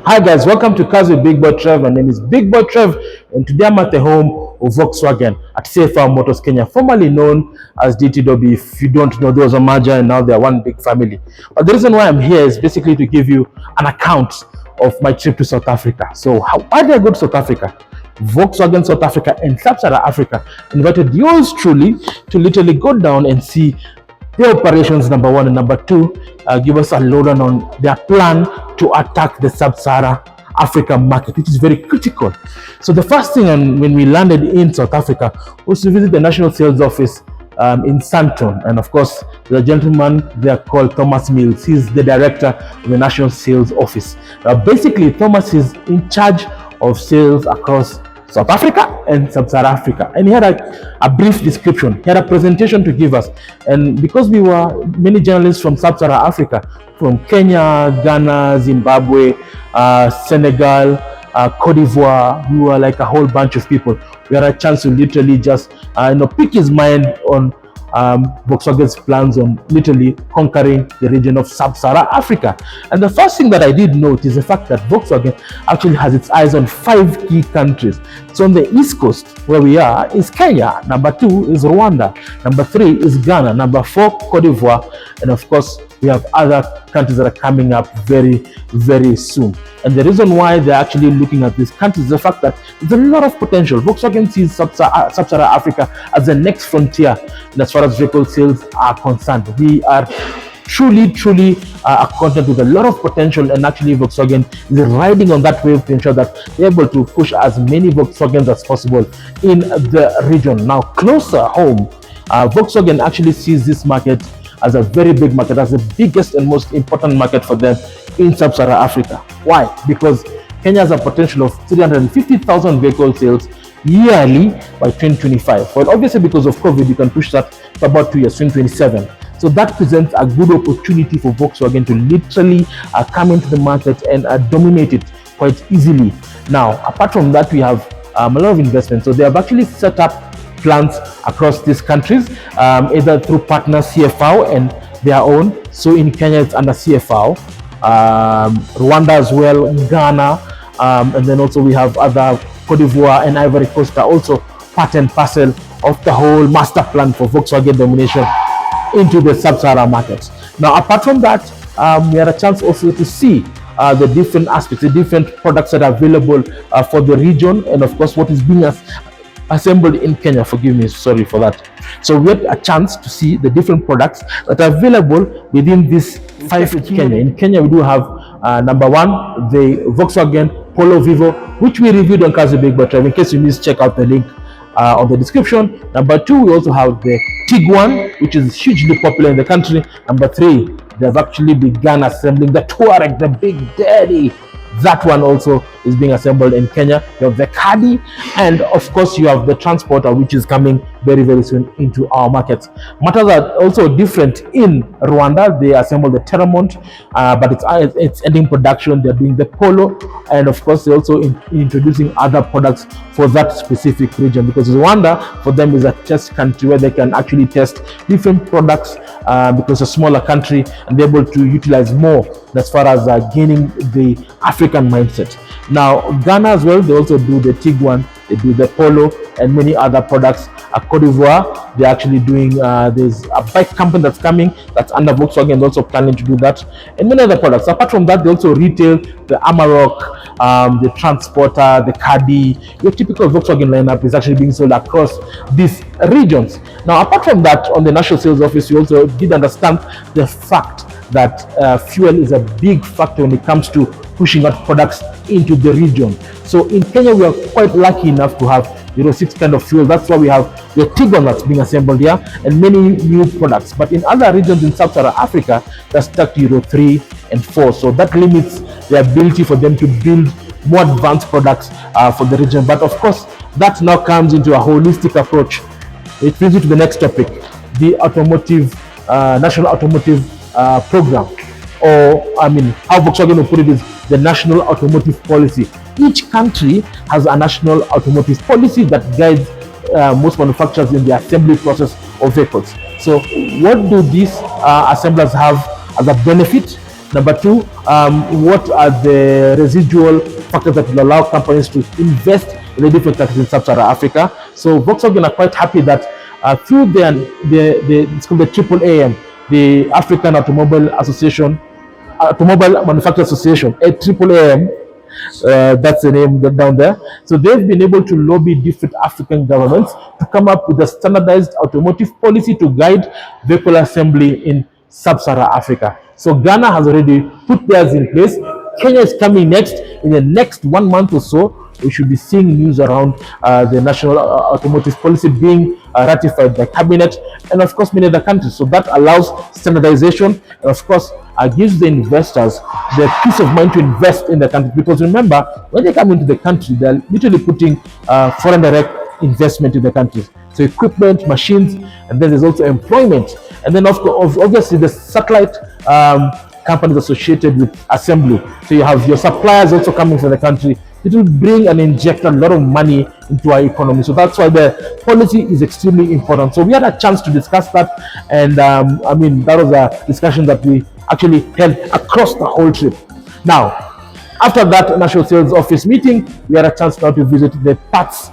Hi guys, welcome to Cars with Big Boy Trev. My name is Big Boy Trev, and today I'm at the home of Volkswagen at CFR Motors Kenya, formerly known as DTW. If you don't know, there was a merger and now they're one big family. But the reason why I'm here is basically to give you an account of my trip to South Africa. So why did I go to South Africa? Volkswagen South Africa and Sub-Saharan Africa invited yours truly to literally go down and see their operations, number one, and number two, give us a lowdown on their plan to attack the Sub-Saharan Africa market, which is very critical. So the first thing when we landed in South Africa was to visit the National Sales Office in Sandton. And of course, the gentleman there called Thomas Mills. He's the director of the National Sales Office. Basically, Thomas is in charge of sales across South Africa and Sub-Saharan Africa, and he had a brief description. He had a presentation to give us, and because we were many journalists from Sub-Saharan Africa, from Kenya, Ghana, Zimbabwe, Senegal, Cote d'Ivoire, we were like a whole bunch of people. We had a chance to literally just pick his mind on Volkswagen's plans on literally conquering the region of Sub-Saharan Africa. And the first thing that I did note is the fact that Volkswagen actually has its eyes on 5 key countries. So on the East Coast, where we are, is Kenya. Number 2 is Rwanda. Number 3 is Ghana. Number 4, Cote d'Ivoire. And of course, we have other countries that are coming up very, very soon. And the reason why they're actually looking at these countries is the fact that there's a lot of potential. Volkswagen sees Sub-Saharan Africa as the next frontier as far as vehicle sales are concerned. We are truly a continent with a lot of potential, and actually Volkswagen is riding on that wave to ensure that they're able to push as many Volkswagens as possible in the region. Now, closer home, Volkswagen actually sees this market as a very big market, as the biggest and most important market for them in Sub-Saharan Africa. Why? Because Kenya has a potential of 350,000 vehicle sales yearly by 2025. Well, obviously because of COVID, you can push that to about 2 years, 2027. So that presents a good opportunity for Volkswagen to literally come into the market and dominate it quite easily. Now, apart from that, we have a lot of investment. So they have actually set up plants across these countries, either through partner CFO and their own. So in Kenya, it's under CFO, Rwanda as well, Ghana, and then also we have other Cote d'Ivoire and Ivory Coast are also part and parcel of the whole master plan for Volkswagen domination into the Sub-Saharan markets. Now, apart from that, we had a chance also to see the different aspects, the different products that are available for the region, and of course what is being assembled in Kenya. Forgive me, sorry for that. So we had a chance to see the different products that are available within this 5 in Kenya. In Kenya, we do have number 1, the Volkswagen Polo Vivo, which we reviewed on Cars with Big Boy Trev. In case you missed, check out the link on the description. Number 2, we also have the Tiguan, which is hugely popular in the country. Number 3, they have actually begun assembling the Touareg, the Big Daddy. That one also is being assembled in Kenya. You have the Caddy, and of course you have the Transporter, which is coming very, very soon into our markets. Matters are also different in Rwanda. They assemble the Terramont, but it's ending production. They're doing the Polo, and of course they're also introducing other products for that specific region, because Rwanda for them is a test country where they can actually test different products because it's a smaller country and they're able to utilize more as far as gaining the African mindset. Now, Ghana as well, they also do the Tiguan, they do the Polo, and many other products. Cote d'Ivoire, they're actually doing, there's a bike company that's coming, that's under Volkswagen, also planning to do that, and many other products. Apart from that, they also retail the Amarok, the Transporter, the Caddy. Your typical Volkswagen lineup is actually being sold across these regions. Now, apart from that, on the National Sales Office, we also did understand the fact that fuel is a big factor when it comes to pushing out products into the region. So in Kenya, we are quite lucky enough to have Euro 6 kind of fuel. That's why we have the Tiguan that's being assembled here and many new products. But in other regions in Sub-Saharan Africa, they're stuck to Euro 3 and 4. So that limits the ability for them to build more advanced products for the region. But of course, that now comes into a holistic approach. It brings you to the next topic, the automotive, national automotive program, or how Volkswagen will put it is the national automotive policy. Each country has a national automotive policy that guides most manufacturers in the assembly process of vehicles. So what do these assemblers have as a benefit? Number two, what are the residual factors that will allow companies to invest in the different countries in Sub-Saharan Africa? So Volkswagen are quite happy that through it's called the AAAM, the African Automobile Association, Automobile Manufacturers Association, AAAM, that's the name down there. So they've been able to lobby different African governments to come up with a standardized automotive policy to guide vehicle assembly in Sub-Saharan Africa. So Ghana has already put theirs in place. Kenya is coming next. In the next 1 month or so, we should be seeing news around the national automotive policy being ratified by cabinet, and of course many other countries. So that allows standardization, and of course gives the investors the peace of mind to invest in the country, because remember, when they come into the country, they're literally putting foreign direct investment in the country. So equipment, machines, and then there's also employment, and then of course obviously the satellite companies associated with assembly. So you have your suppliers also coming from the country. It will bring and inject a lot of money into our economy. So that's why the policy is extremely important. So we had a chance to discuss that, and I mean, that was a discussion that we actually held across the whole trip. Now, after that National Sales Office meeting, we had a chance now to visit the parts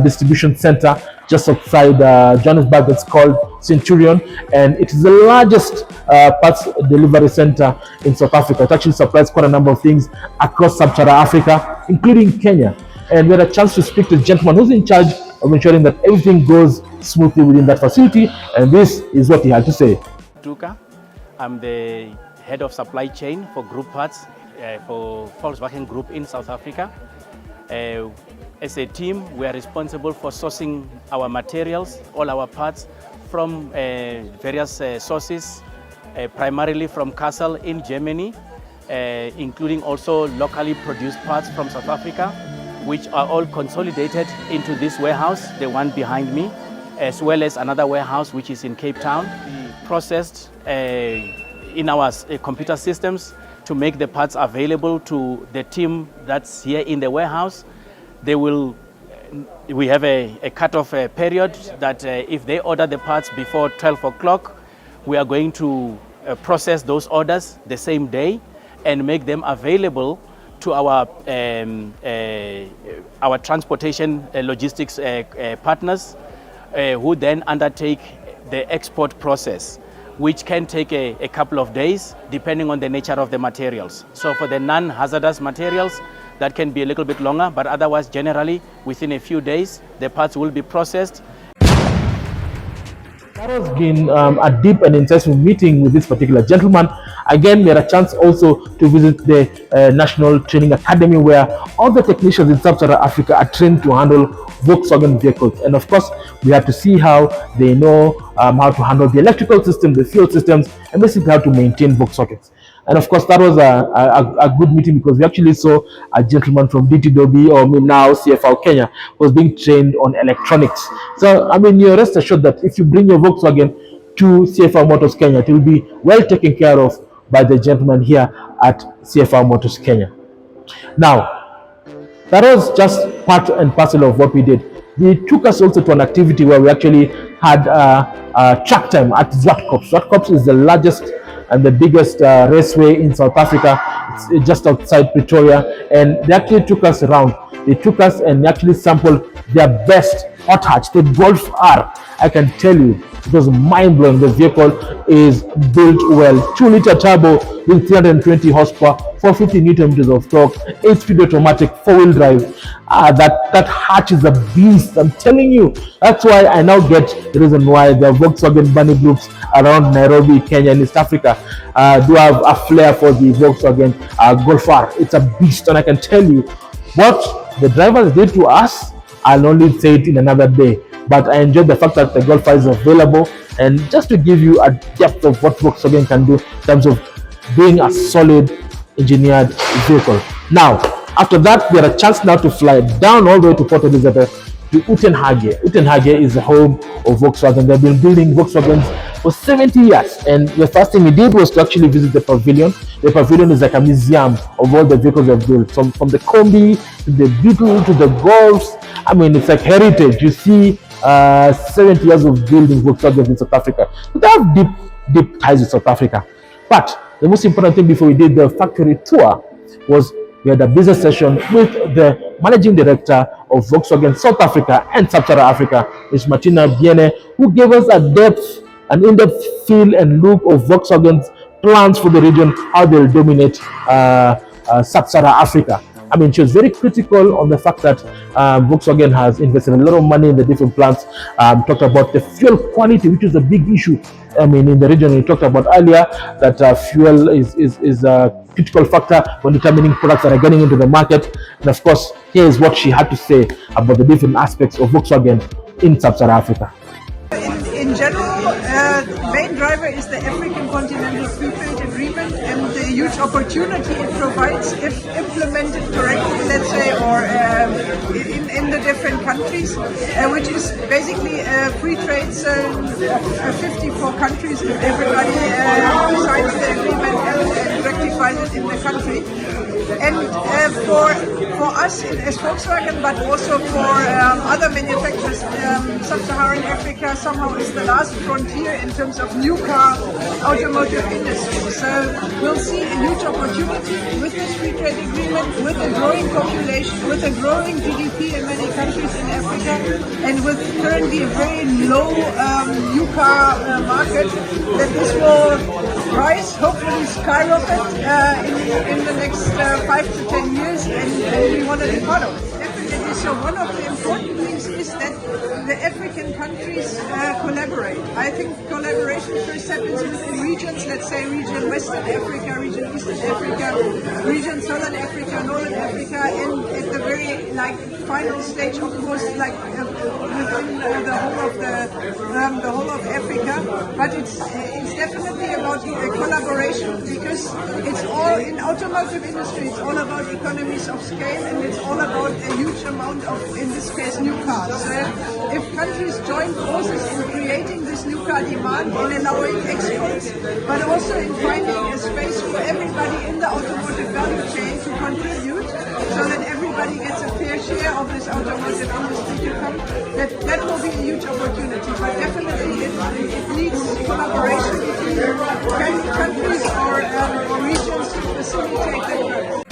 distribution center just outside Johannesburg. It's called Centurion, and it is the largest parts delivery center in South Africa. It actually supplies quite a number of things across Sub-Saharan Africa, including Kenya. And we had a chance to speak to the gentleman who's in charge of ensuring that everything goes smoothly within that facility, and this is what he had to say. I'm the head of supply chain for group parts for Volkswagen Group in South Africa. As a team, we are responsible for sourcing our materials, all our parts, from various sources, primarily from Kassel in Germany, including also locally produced parts from South Africa, which are all consolidated into this warehouse, the one behind me, as well as another warehouse which is in Cape Town, processed in our computer systems to make the parts available to the team that's here in the warehouse. We have a cut-off period that if they order the parts before 12 o'clock, we are going to process those orders the same day and make them available to our transportation logistics partners, who then undertake the export process, which can take a couple of days depending on the nature of the materials. So for the non-hazardous materials, that can be a little bit longer, but otherwise generally within a few days the parts will be processed. That has been a deep and insightful meeting with this particular gentleman. Again, we had a chance also to visit the National Training Academy, where all the technicians in Sub-Saharan Africa are trained to handle Volkswagen vehicles. And of course, we had to see how they know how to handle the electrical system, the fuel systems, and basically how to maintain Volkswagens. And of course, that was a good meeting, because we actually saw a gentleman from DTW, or now CFR Kenya, was being trained on electronics. So, I mean, you're rest assured that if you bring your Volkswagen to CFR Motors Kenya, it will be well taken care of by the gentleman here at CFR Motors Kenya. Now, that was just part and parcel of what we did. They took us also to an activity where we actually had track time at Zwartkops. Zwartkops is the largest and the biggest raceway in South Africa. It's just outside Pretoria, and they actually took us around. They took us and actually sampled their best hot hatch, the Golf R. I can tell you, it was mind-blowing. The vehicle is built well. 2-liter turbo with 320 horsepower, 450 newton meters of torque, 8-speed automatic, 4-wheel drive. That hatch is a beast, I'm telling you. That's why I now get the reason why the Volkswagen bunny groups around Nairobi, Kenya, and East Africa do have a flair for the Volkswagen Golf R. It's a beast, and I can tell you what the drivers did to us, I'll only say it in another day. But I enjoyed the fact that the Golf R is available, and just to give you a depth of what Volkswagen can do in terms of being a solid engineered vehicle. Now, after that, we had a chance now to fly down all the way to Port Elizabeth to Uitenhage. Uitenhage is the home of Volkswagen. They've been building Volkswagens for 70 years, and the first thing we did was to actually visit the pavilion. The pavilion is like a museum of all the vehicles they've built, from the Kombi to the Beetle to the Golfs. I mean, it's like heritage. You see 70 years of building Volkswagen in South Africa. So they have deep ties with South Africa. But the most important thing before we did the factory tour was we had a business session with the managing director of Volkswagen South Africa and Sub-Saharan Africa, Ms. Martina Biene, who gave us an in-depth feel and look of Volkswagen's plans for the region, how they'll dominate Sub-Saharan Africa. I mean, she was very critical on the fact that Volkswagen has invested a lot of money in the different plants. Talked about the fuel quality, which is a big issue. I mean, in the region, we talked about earlier that fuel is a critical factor when determining products that are getting into the market. And of course, here is what she had to say about the different aspects of Volkswagen in Sub-Saharan Africa. In general, the main driver is the African Continental Free Trade Agreement and the huge opportunity it provides if implemented correctly, let's say, or in the different countries, which is basically a free trade zone of 54 countries if everybody signs the agreement and rectifies it in the country. And for us as Volkswagen, but also for other manufacturers, Sub-Saharan Africa somehow is the last frontier in terms of new car automotive industry. So we'll see a huge opportunity with this free trade agreement, with a growing population, with a growing GDP in many countries in Africa, and with currently a very low new car market, that this will rise, hopefully skyrocket in the next 5 to 10 years, and we want to be part of it. Definitely. So one of the important things is that the African countries collaborate. I think collaboration first happens within regions, let's say region Western Africa, region Eastern Africa, region Southern Africa, Northern Africa, and at the very final stage, of course, within the whole of Africa. But it's definitely about collaboration, because it's all in automotive industry. It's all about economies of scale, and it's all about a huge amount of, in this case, new cars. So if countries join forces in creating this new car demand, in allowing exports, but also in finding a space for everybody in the automotive value chain to contribute, so that everybody gets a fair share of this automotive industry to come, that will be a huge opportunity. But definitely it needs collaboration between countries or regions to facilitate that growth.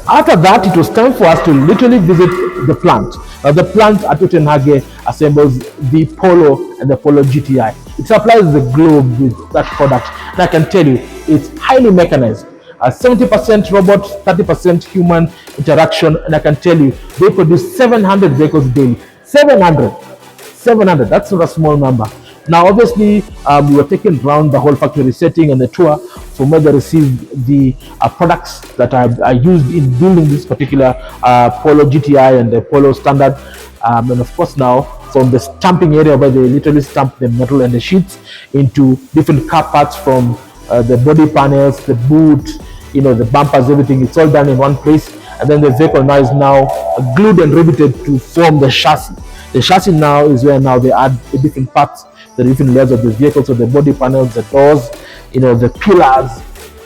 After that, it was time for us to literally visit the plant. The plant at Utenhage assembles the Polo and the Polo GTI. It supplies the globe with that product. And I can tell you, it's highly mechanized. 70% robot, 30% human interaction. And I can tell you, they produce 700 vehicles daily. 700, that's not a small number. Now, obviously, we were taken around the whole factory setting and the tour from where they received the products that are used in building this particular Polo GTI and the Polo Standard. And of course, now from the stamping area where they literally stamp the metal and the sheets into different car parts, from the body panels, the boot, the bumpers, everything. It's all done in one place. And then the vehicle now is glued and riveted to form the chassis. The chassis now is where now they add the different parts, the different layers of the vehicle, so the body panels, the doors, the pillars,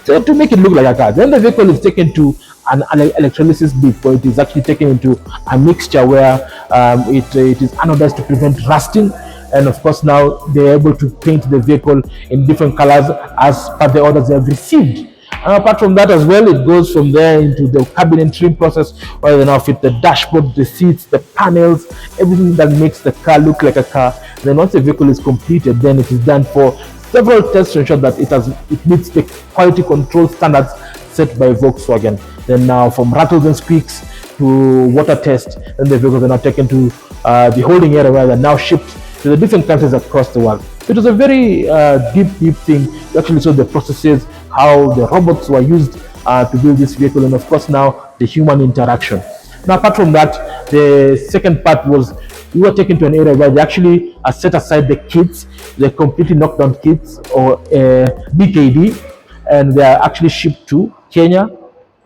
so to make it look like a car. Then the vehicle is taken to an electrolysis bit, where it is actually taken into a mixture where it is anodized to prevent rusting. And of course, now they're able to paint the vehicle in different colors as per the orders they have received. And apart from that as well, it goes from there into the cabin and trim process, where they now fit the dashboard, the seats, the panels, everything that makes the car look like a car. And then once the vehicle is completed, then it is done for several tests to ensure that it meets the quality control standards set by Volkswagen. Then now, from rattles and squeaks to water test, then the vehicles are now taken to the holding area, where they're now shipped to the different countries across the world. It was a very deep thing to actually show the processes, how the robots were used to build this vehicle, and of course now the human interaction. Now, apart from that, the second part was we were taken to an area where they actually set aside the kits, the completely knocked down kits, or BKD, and they are actually shipped to Kenya,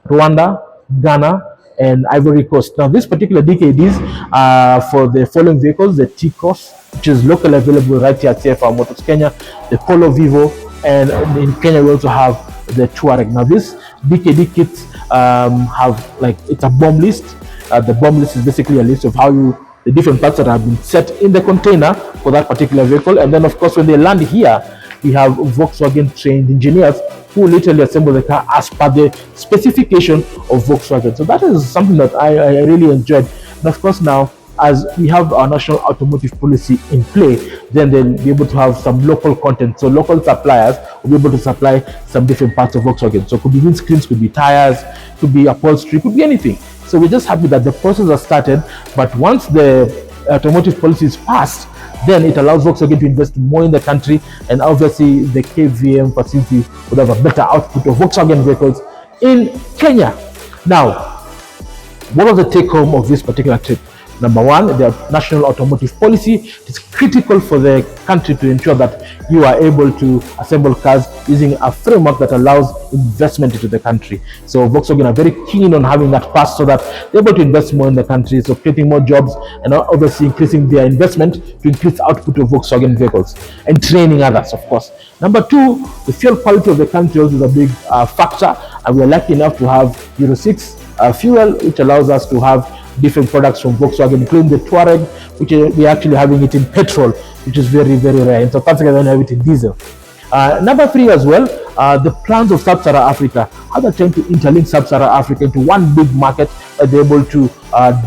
Rwanda, Ghana, and Ivory Coast. Now, these particular DKDs are for the following vehicles: the T-Cross, which is locally available right here at CFR Motors Kenya, the Polo Vivo, and in Kenya we also have the Touareg. Now, these DKD kits have it's a bomb list. The bomb list is basically a list of how you the different parts that have been set in the container for that particular vehicle. And then, of course, when they land here, we have Volkswagen trained engineers who literally assemble the car as per the specification of Volkswagen. So that is something that I really enjoyed. And of course, now as we have our national automotive policy in play, then they'll be able to have some local content. So local suppliers will be able to supply some different parts of Volkswagen. So it could be windscreens, could be tires, could be upholstery, could be anything. So we're just happy that the process has started. But once the automotive policy is passed, then it allows Volkswagen to invest more in the country, and obviously the KVM facility would have a better output of Volkswagen vehicles in Kenya. Now, what was the take home of this particular trip? Number one, the national automotive policy is critical for the country to ensure that you are able to assemble cars using a framework that allows investment into the country. So Volkswagen are very keen on having that passed so that they're able to invest more in the country, so creating more jobs and obviously increasing their investment to increase output of Volkswagen vehicles and training others, of course. Number two, the fuel quality of the country also is a big factor, and we're lucky enough to have Euro 6 fuel, which allows us to have different products from Volkswagen, including the Touareg, which we're actually having it in petrol, which is very, very rare. In South Africa, they don't have it in diesel. Number three as well, the plans of Sub-Saharan Africa, how they're trying to interlink Sub-Saharan Africa into one big market, and they're able to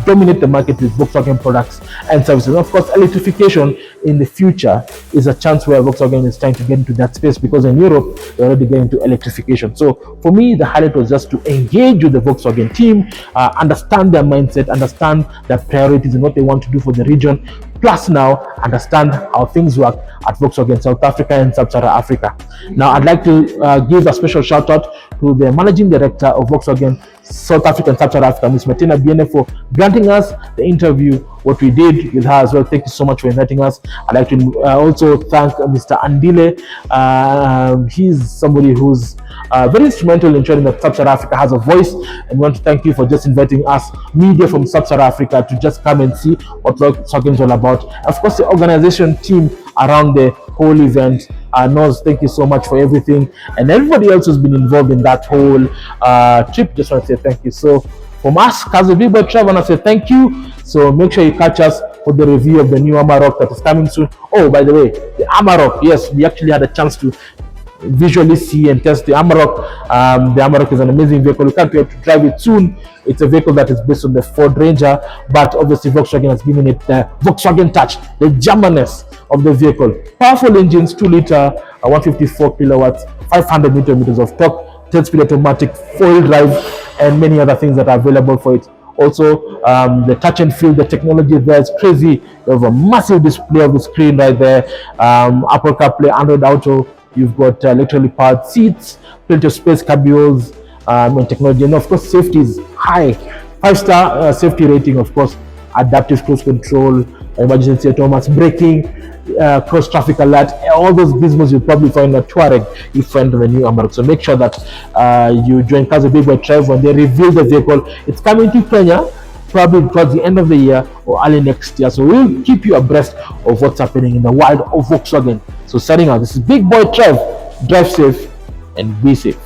dominate the market with Volkswagen products and services. And of course, electrification in the future is a chance where Volkswagen is trying to get into that space, because in Europe, they're already getting into electrification. So for me, the highlight was just to engage with the Volkswagen team, understand their mindset, understand their priorities and what they want to do for the region, plus now understand how things work at Volkswagen South Africa and Sub-Saharan Africa. Now, I'd like to give a special shout out to the managing director of Volkswagen South Africa and Sub-Saharan Africa, Ms. Martina Biene, for granting us the interview, what we did with her as well. Thank you so much for inviting us. I'd like to also thank Mr. Andile. He's somebody who's very instrumental in ensuring that Sub-Saharan Africa has a voice, and we want to thank you for just inviting us, media from Sub-Saharan Africa, to just come and see what Volkswagen is all about. Of course, the organization team around the whole event, Noz, thank you so much for everything, and everybody else who's been involved in that whole trip. Just want to say thank you. So from us, Kazo Big Boy Trevor, I say thank you. So make sure you catch us for the review of the new Amarok that is coming soon. Oh, by the way, the Amarok, yes, we actually had a chance to visually see and test the Amarok. The Amarok is an amazing vehicle. We can't wait to drive it soon. It's a vehicle that is based on the Ford Ranger, but obviously Volkswagen has given it the Volkswagen touch, the Germanness of the vehicle. Powerful engines, 2 liter, 154 kilowatts, 500 newton meters of torque, 10-speed automatic, 4-wheel drive, and many other things that are available for it. Also, the touch and feel, the technology there is crazy. You have a massive display of the screen right there. Apple CarPlay, Android Auto. You've got electrically powered seats, plenty of space cabrios, and technology. And of course, safety is high. 5-star safety rating, of course. Adaptive cruise control, emergency autonomous braking, cross traffic alert, all those gizmos you'll probably find in a Touareg, you find in the new Amarok. So make sure that you join Kazo Big Boy Trev when they reveal the vehicle. It's coming to Kenya probably towards the end of the year or early next year. So we'll keep you abreast of what's happening in the world of Volkswagen. So signing out, this is Big Boy Trev. Drive safe and be safe.